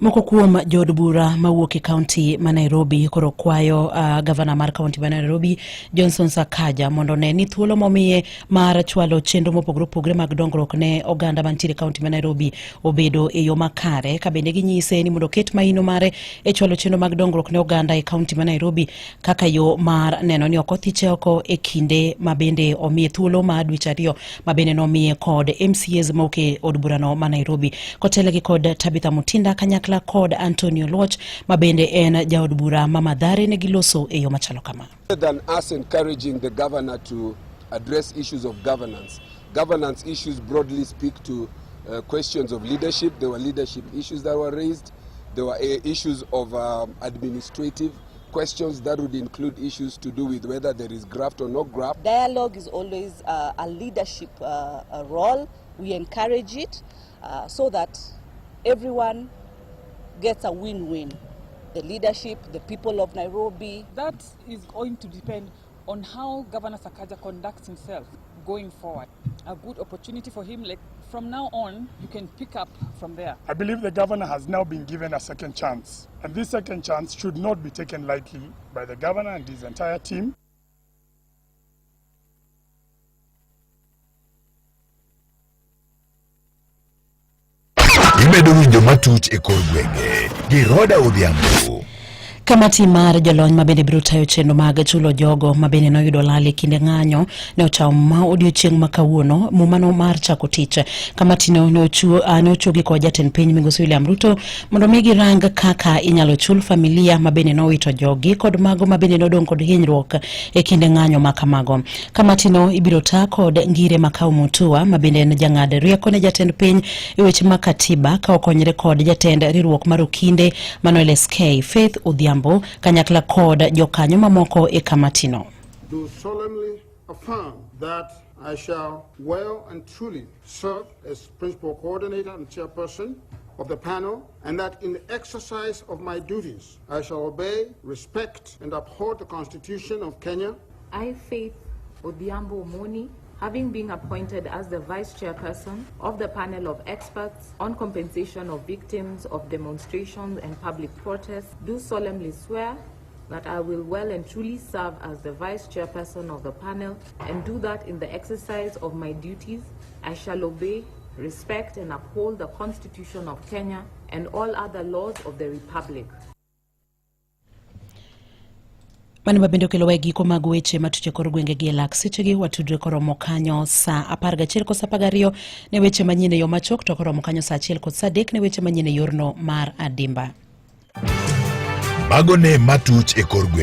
Moko kwom jood bura mawuok e kaunti ma Nairobi koro kwayo gavana mar kaunti ma Nairobi Johnson Sakaja mondo ne ni thuolo momiye mar chwalo chenro mopogore opogore mag dongruok ne oganda mantiere kaunti ma Nairobi obedo e yo makare, ka bende ginyise ni mondo ket maino mare e chwalo chenro mag dongruok ne oganda e kaunti ma Nairobi kaka yo mar neno ni ok othiche oko e kinde ma bende omiye thuolo ma dweche ariyo ma bende nomiye kod MCAs moke od burano ma Nairobi kotelegi kod Tabitha Mutinda kanyakla kod Antonio Loch mabende en jaod bura Mamadhare ne giloso e yo machalo kama. Rather than us encouraging the governor to address issues of governance issues broadly speak to questions of leadership. There were leadership issues that were raised. There were issues of administrative questions that would include issues to do with whether there is graft or no graft. Dialogue is always a leadership role. We encourage it so that everyone gets a win-win. The leadership, the people of Nairobi. That is going to depend on how Governor Sakaja conducts himself going forward. A good opportunity for him, like from now on, you can pick up from there. I believe the governor has now been given a second chance, and this second chance should not be taken lightly by the governor and his entire team. Imedo winjo matuch e kor gwenge gi Roda Odhiambo. Kamati mar jolony mabende biro tayo chenro mag chulo jogo mabende noyudo lal e kinde ng'anyo ne ochao ma odiochieng' ma kawuono mumano mar chako tich. Kamati no ochuogi kod jatend piny Migosi William Ruto mondo migi rang kaka inyalo chul familia mabende nowito jogi kod mago mabende nodong' kod hinyruok e kinde ng'anyo ma kamago. Kamati no ibiro taa kod Ngire Makau Mutua mabende en jang'ad rieko ne jatend piny e weche mag katiba ka okonyre kod jatend riwruok mar okinde Manuel SK Faith Odhiambo kanyakla kod jokanyo mamoko e kamati no. Do solemnly affirm that I shall well and truly serve as principal coordinator and chairperson of the panel, and that in the exercise of my duties I shall obey, respect and uphold the Constitution of Kenya. I, Faith Odhiambo Moni, having been appointed as the Vice Chairperson of the panel of experts on compensation of victims of demonstrations and public protests, do solemnly swear that I will well and truly serve as the Vice Chairperson of the panel, and do that in the exercise of my duties I shall obey, respect and uphold the Constitution of Kenya and all other laws of the Republic. Mani mabende okelo giko mag weche matuche kor gwenge gi lak sechegi watudre koromo kanyo sa 11 kod sa 12 ne weche manyine yo machok, to koromo kanyo sa 1 kod sa 3 ne weche manyine yorno mar adimba. Mago ne matuch e kor gwenge.